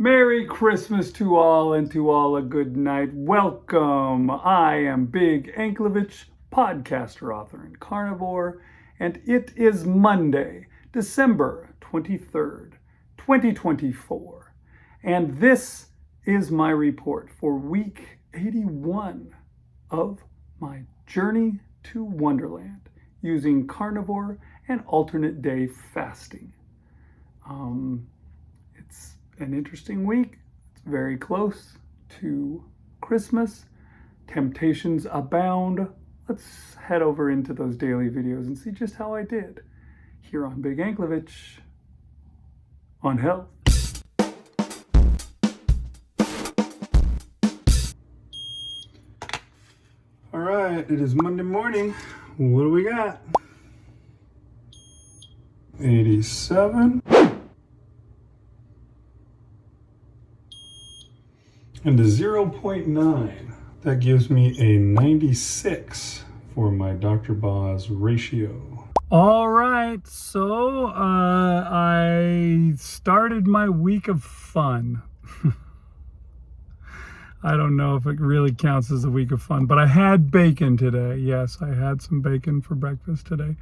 Merry Christmas to all, and to all a good night. Welcome. I am Big Anklevich, podcaster, author, and carnivore, and it is Monday, December 23rd, 2024. And this is my report for week 81 of my journey to Wonderland using carnivore and alternate day fasting. It's an interesting week. It's very close to Christmas. Temptations abound. Let's head over into those daily videos and see just how I did here on Big Anklevich on health. All right, it is Monday morning. What do we got? 87. And a 0.9. That gives me a 96 for my Dr. Boz ratio. All right, so I started my week of fun. I don't know if it really counts as a week of fun, but I had bacon today. Yes, I had some bacon for breakfast today.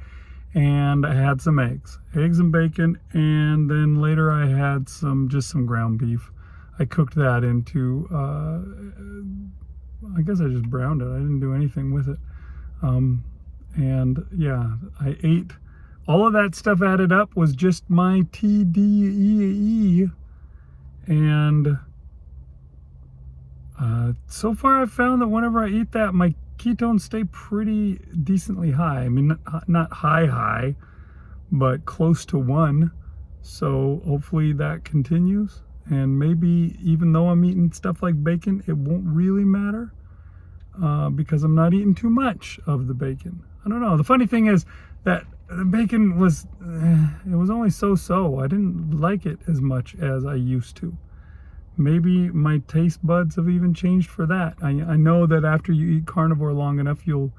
And I had some eggs and bacon, and then later I had just some ground beef. I cooked that into, I guess I just browned it. I didn't do anything with it. And yeah, I ate, all of that stuff added up was just my TDEE. And so far I've found that whenever I eat that, my ketones stay pretty decently high. I mean, not high, but close to 1. So hopefully that continues. And maybe even though I'm eating stuff like bacon, it won't really matter because I'm not eating too much of the bacon. I don't know. The funny thing is that the bacon was, it was only so-so. I didn't like it as much as I used to. Maybe my taste buds have even changed for that. I know that after you eat carnivore long enough, you'll,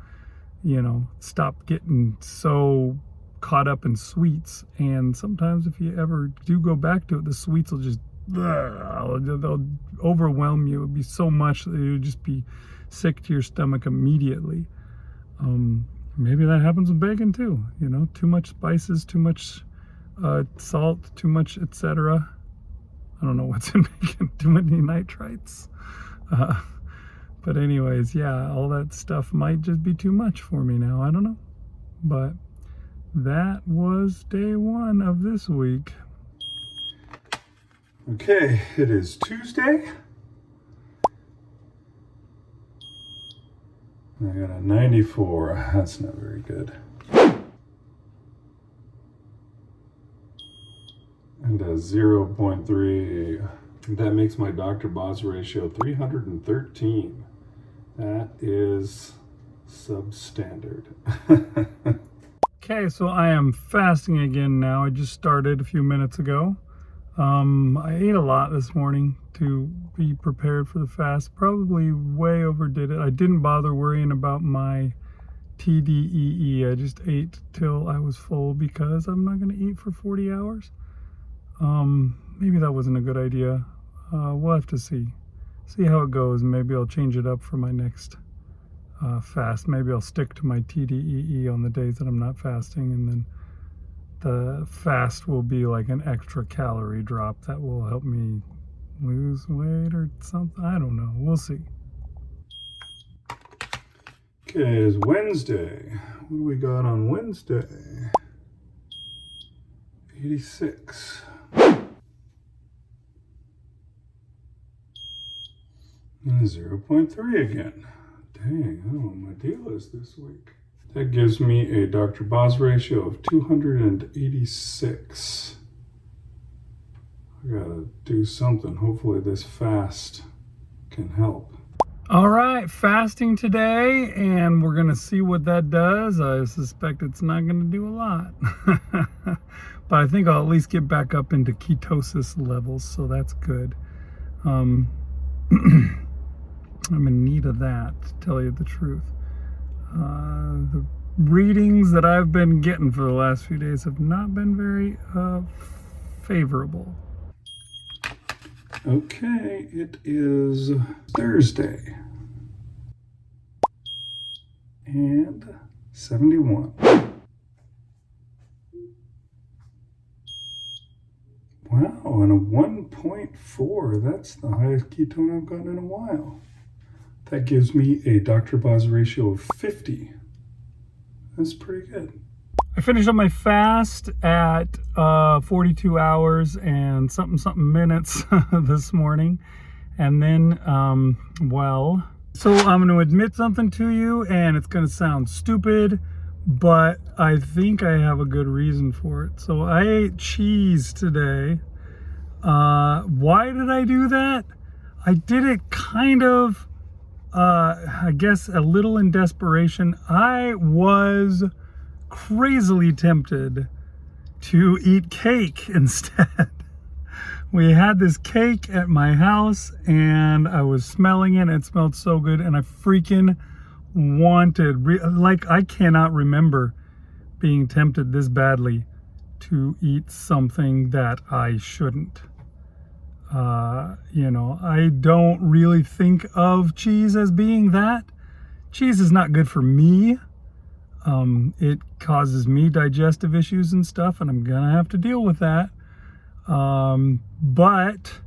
stop getting so caught up in sweets. And sometimes if you ever do go back to it, the sweets will just, they'll overwhelm you. It would be so much that you'd just be sick to your stomach immediately. Maybe that happens with bacon too. Too much spices, too much salt, too much etc. I don't know what's in bacon, too many nitrites. But anyways, yeah, all that stuff might just be too much for me now. I don't know. But that was day 1 of this week. Okay, it is Tuesday. I got a 94. That's not very good. And a 0.3. That makes my Dr. Boz ratio 313. That is substandard. Okay, so I am fasting again now. I just started a few minutes ago. I ate a lot this morning to be prepared for the fast. Probably way overdid it. I didn't bother worrying about my TDEE. I just ate till I was full because I'm not going to eat for 40 hours. Maybe that wasn't a good idea. We'll have to see how it goes. Maybe I'll change it up for my next fast. Maybe I'll stick to my TDEE on the days that I'm not fasting, and then the fast will be like an extra calorie drop that will help me lose weight or something. I don't know. We'll see. Okay, it's Wednesday. What do we got on Wednesday? 86. And 0.3 again. Dang, I don't know what my deal is this week. That gives me a Dr. Boz ratio of 286. I gotta do something. Hopefully this fast can help. All right, fasting today, and we're gonna see what that does. I suspect it's not gonna do a lot. But I think I'll at least get back up into ketosis levels, so that's good. I'm in need of that, to tell you the truth. The readings that I've been getting for the last few days have not been very favorable. Okay, it is Thursday. And 71. Wow, and a 1.4. That's the highest ketone I've gotten in a while. That gives me a Dr. Boz ratio of 50. That's pretty good. I finished up my fast at 42 hours and something minutes this morning. And then, so I'm going to admit something to you, and it's going to sound stupid, but I think I have a good reason for it. So I ate cheese today. Why did I do that? I did it kind of, I guess, a little in desperation. I was crazily tempted to eat cake instead. We had this cake at my house and I was smelling it. It smelled so good and I freaking wanted, like, I cannot remember being tempted this badly to eat something that I shouldn't. You know, I don't really think of cheese as being that. Cheese is not good for me. It causes me digestive issues and stuff, and I'm gonna have to deal with that. But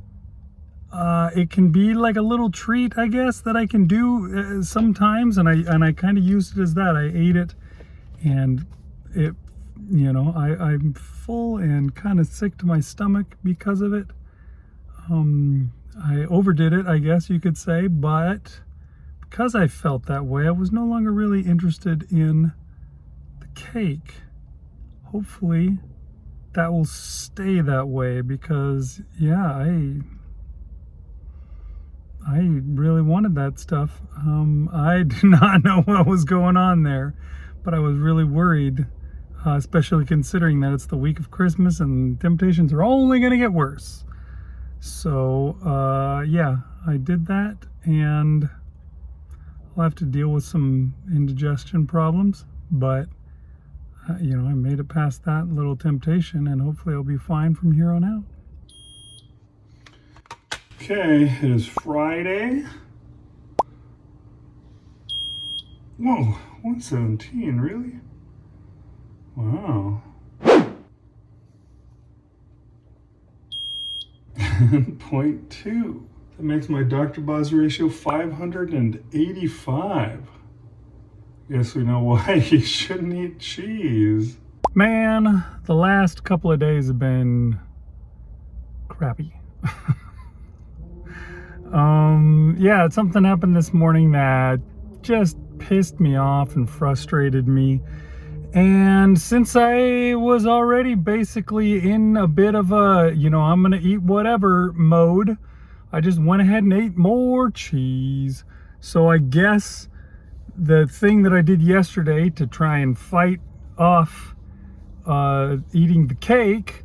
it can be like a little treat, I guess, that I can do sometimes, and I kind of used it as that. I ate it, and it, you know, I'm full and kind of sick to my stomach because of it. I overdid it, I guess you could say, but because I felt that way, I was no longer really interested in the cake. Hopefully that will stay that way, because yeah, I really wanted that stuff. I did not know what was going on there, but I was really worried, especially considering that it's the week of Christmas and temptations are only going to get worse. So yeah, I did that, and I'll have to deal with some indigestion problems, but you know, I made it past that little temptation, and hopefully I'll be fine from here on out. Okay, it is Friday. Whoa, 117, really? Wow. 0.2. That makes my Dr. Boz ratio 585. Guess we know why you shouldn't eat cheese. Man, the last couple of days have been crappy. Yeah, something happened this morning that just pissed me off and frustrated me. And since I was already basically in a bit of a, you know, I'm gonna eat whatever mode, I just went ahead and ate more cheese. So I guess the thing that I did yesterday to try and fight off eating the cake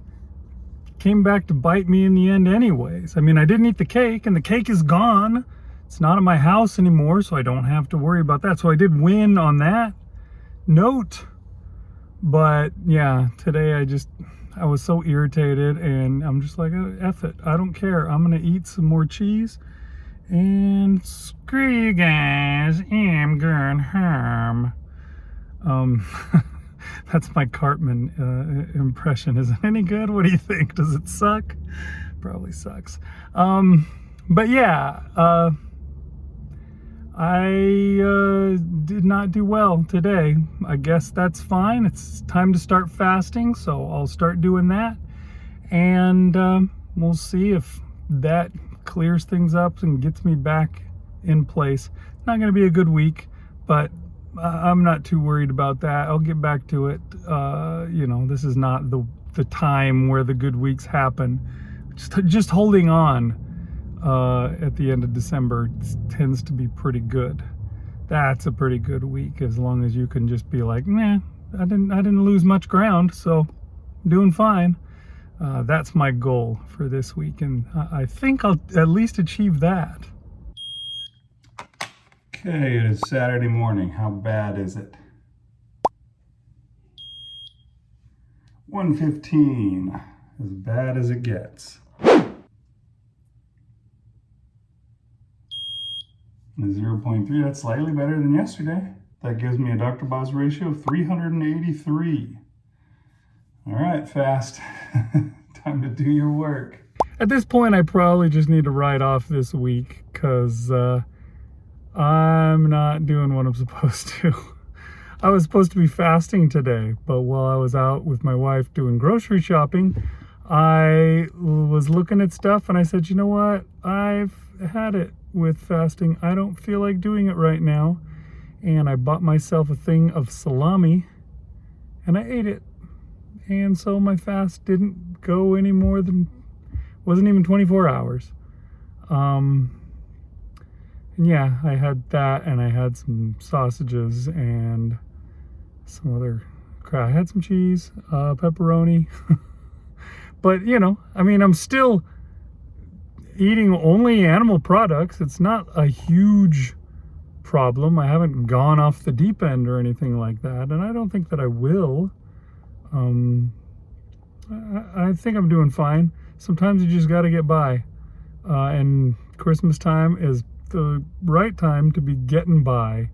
came back to bite me in the end anyways. I mean, I didn't eat the cake, and the cake is gone. It's not in my house anymore, so I don't have to worry about that. So I did win on that note. But yeah, today I was so irritated, and I'm just like, F it, I don't care. I'm gonna eat some more cheese, and screw you guys, I'm going home. That's my Cartman impression. Is it any good? What do you think? Does it suck? Probably sucks. But yeah, I did not do well today. I guess that's fine. It's time to start fasting, so I'll start doing that, and we'll see if that clears things up and gets me back in place. It's not going to be a good week, but I'm not too worried about that. I'll get back to it. You know, this is not the time where the good weeks happen. Just holding on at the end of December tends to be pretty good. That's a pretty good week, as long as you can just be like, nah, I didn't lose much ground, so I'm doing fine. That's my goal for this week, and I think I'll at least achieve that. Okay, it is Saturday morning. How bad is it? 1:15, as bad as it gets. The 0.3, that's slightly better than yesterday. That gives me a Dr. Boz ratio of 383. All right, fast. Time to do your work. At this point, I probably just need to write off this week because I'm not doing what I'm supposed to. I was supposed to be fasting today, but while I was out with my wife doing grocery shopping, I was looking at stuff and I said, you know what? I've had it with fasting. I don't feel like doing it right now. And I bought myself a thing of salami and I ate it. And so my fast didn't go any more than, wasn't even 24 hours. And yeah, I had that and I had some sausages and some other crap. I had some cheese, pepperoni. But, you know, I mean, I'm still eating only animal products. It's not a huge problem. I haven't gone off the deep end or anything like that, and I don't think that I will. I think I'm doing fine. Sometimes you just got to get by, and Christmas time is the right time to be getting by.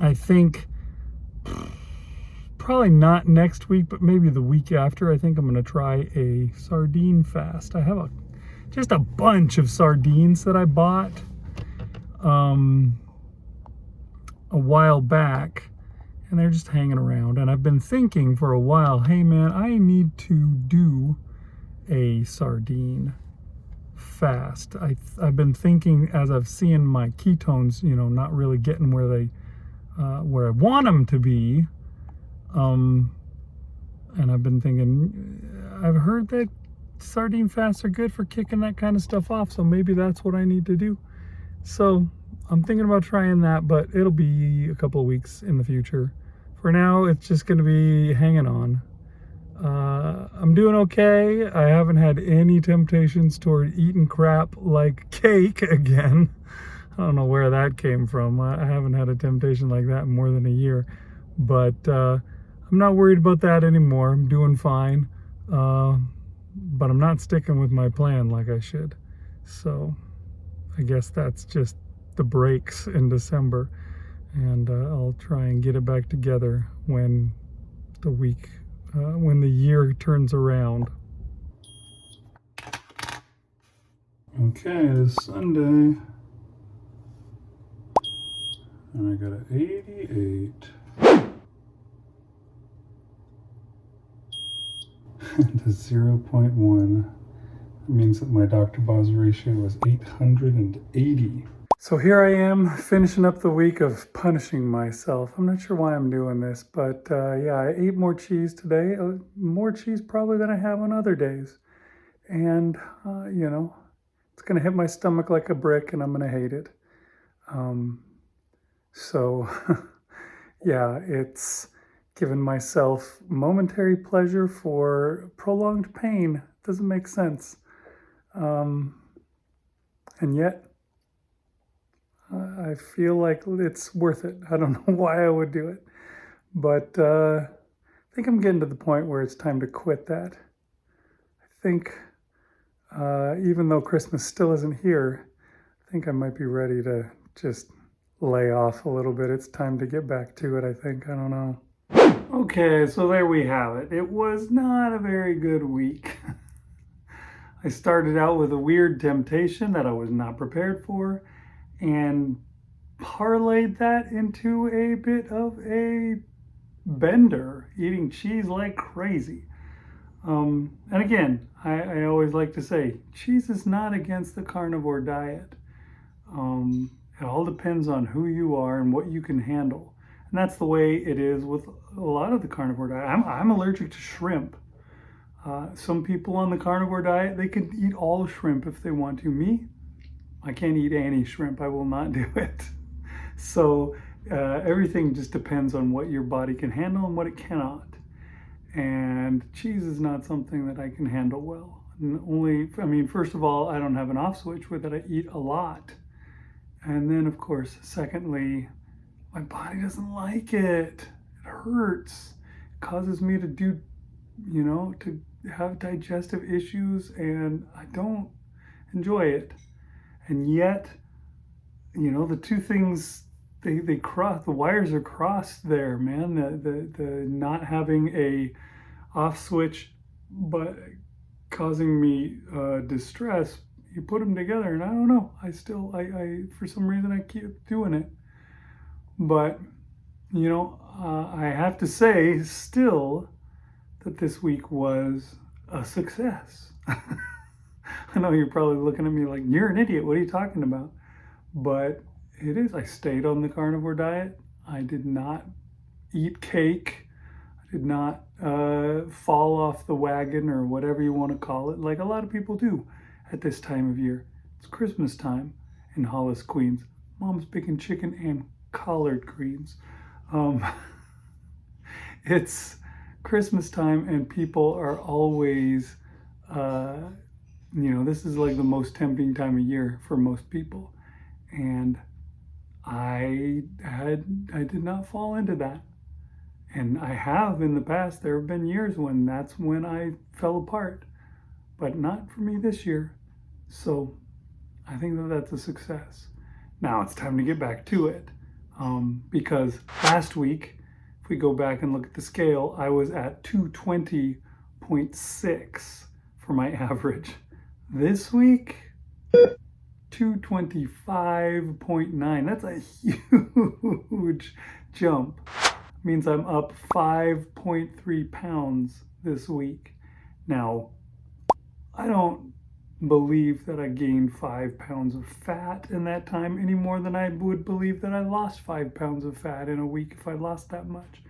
I think probably not next week, but maybe the week after. I think I'm going to try a sardine fast. I have just a bunch of sardines that I bought a while back, and they're just hanging around. And I've been thinking for a while, hey man, I need to do a sardine fast. I've been thinking, as I've seen my ketones, you know, not really getting where they where I want them to be. And I've been thinking, I've heard that sardine fasts are good for kicking that kind of stuff off, so maybe that's what I need to do. So I'm thinking about trying that, but it'll be a couple of weeks in the future. For now, it's just going to be hanging on. I'm doing okay. I haven't had any temptations toward eating crap like cake again. I don't know where that came from. I haven't had a temptation like that in more than a year. But I'm not worried about that anymore. I'm doing fine. But I'm not sticking with my plan like I should. So I guess that's just the breaks in December. And I'll try and get it back together when the year turns around. Okay, it's Sunday. And I got an 88. And a 0.1. That means that my Dr. Boz ratio is 880. So here I am finishing up the week of punishing myself. I'm not sure why I'm doing this, but yeah, I ate more cheese today. More cheese probably than I have on other days. And, you know, it's going to hit my stomach like a brick and I'm going to hate it. So, yeah, it's given myself momentary pleasure for prolonged pain. Doesn't make sense. And yet, I feel like it's worth it. I don't know why I would do it. But I think I'm getting to the point where it's time to quit that. I think, even though Christmas still isn't here, I think I might be ready to just lay off a little bit. It's time to get back to it, I think. I don't know. Okay, so there we have it. It was not a very good week. I started out with a weird temptation that I was not prepared for and parlayed that into a bit of a bender, eating cheese like crazy. And again, I always like to say, cheese is not against the carnivore diet. It all depends on who you are and what you can handle. And that's the way it is with a lot of the carnivore diet. I'm allergic to shrimp. Some people on the carnivore diet, they can eat all shrimp if they want to. Me, I can't eat any shrimp. I will not do it. So everything just depends on what your body can handle and what it cannot. And cheese is not something that I can handle well. First of all, I don't have an off switch with it. I eat a lot. And then, of course, secondly, my body doesn't like it. It hurts. It causes me to to have digestive issues, and I don't enjoy it. And yet, you know, the two things, they cross, the wires are crossed there, man. The not having a off switch, but causing me distress. You put them together, and I don't know. I for some reason I keep doing it. But you know, I have to say still that this week was a success. I know you're probably looking at me like, you're an idiot. What are you talking about? But it is. I stayed on the carnivore diet. I did not eat cake. I did not fall off the wagon, or whatever you want to call it, like a lot of people do at this time of year. It's Christmas time in Hollis, Queens. Mom's baking chicken and collard greens. Um, it's Christmas time, and people are always, you know, this is like the most tempting time of year for most people. And I did not fall into that. And I have in the past. There have been years when that's when I fell apart, but not for me this year. So I think that that's a success. Now it's time to get back to it, because last week, if we go back and look at the scale, I was at 220.6 for my average. This week, 225.9. That's a huge jump. Means I'm up 5.3 pounds this week. Now, I don't believe that I gained 5 pounds of fat in that time any more than I would believe that I lost 5 pounds of fat in a week if I lost that much.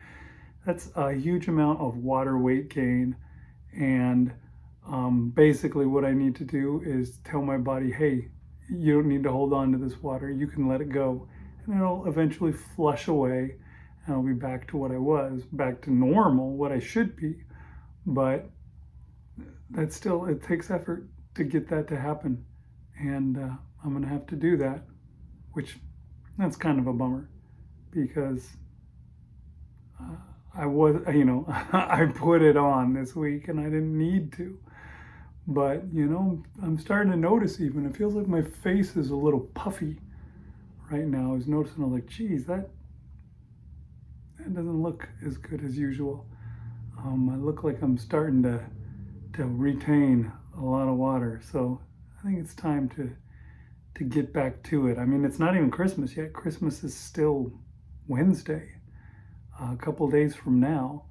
That's a huge amount of water weight gain. And basically what I need to do is tell my body, hey, you don't need to hold on to this water. You can let it go. And it'll eventually flush away. And I'll be back to what I was, back to normal, what I should be. But that's still, it takes effort to get that to happen. And I'm going to have to do that, which that's kind of a bummer, because I was, you know, I put it on this week and I didn't need to. But, you know, I'm starting to notice even, it feels like my face is a little puffy right now. I was noticing, I'm like, geez, that doesn't look as good as usual. I look like I'm starting to retain a lot of water. So I think it's time to get back to it. I mean, it's not even Christmas yet. Christmas is still Wednesday, a couple days from now,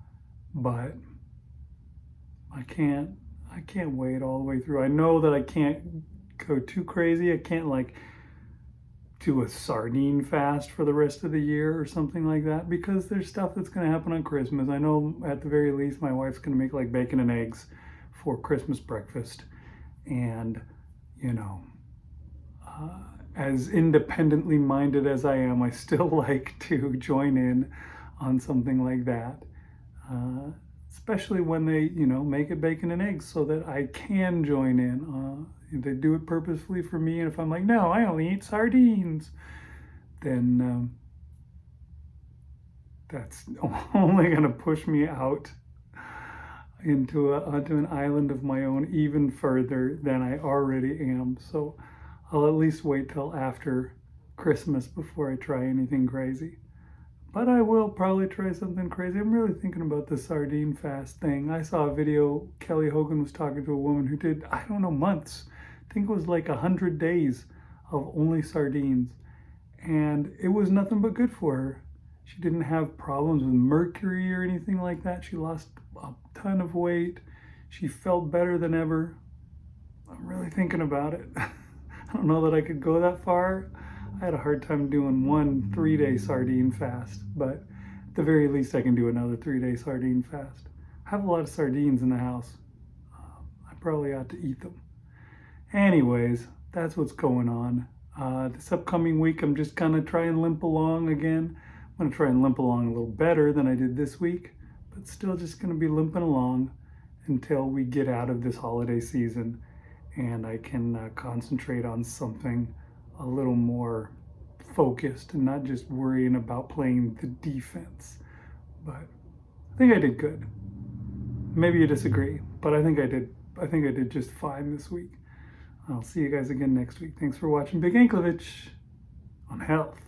but I can't wait all the way through. I know that I can't go too crazy. I can't like do a sardine fast for the rest of the year or something like that, because there's stuff that's going to happen on Christmas. I know at the very least my wife's going to make like bacon and eggs for Christmas breakfast. And, you know, as independently minded as I am, I still like to join in on something like that. Especially when they, you know, make it bacon and eggs, so that I can join in. They do it purposefully for me, and if I'm like, no, I only eat sardines, then that's only going to push me out onto an island of my own even further than I already am. So I'll at least wait till after Christmas before I try anything crazy. But I will probably try something crazy. I'm really thinking about the sardine fast thing. I saw a video, Kelly Hogan was talking to a woman who did, I don't know, months. I think it was like 100 days of only sardines. And it was nothing but good for her. She didn't have problems with mercury or anything like that. She lost a ton of weight. She felt better than ever. I'm really thinking about it. I don't know that I could go that far. I had a hard time doing one 3-day sardine fast, but at the very least I can do another 3-day sardine fast. I have a lot of sardines in the house. I probably ought to eat them. Anyways, that's what's going on. This upcoming week I'm just gonna try and limp along again. I'm gonna try and limp along a little better than I did this week, but still just gonna be limping along until we get out of this holiday season and I can concentrate on something a little more focused and not just worrying about playing the defense. But I think I did good. Maybe you disagree, but I think I did just fine this week. I'll see you guys again next week. Thanks for watching Big Anklevich on health.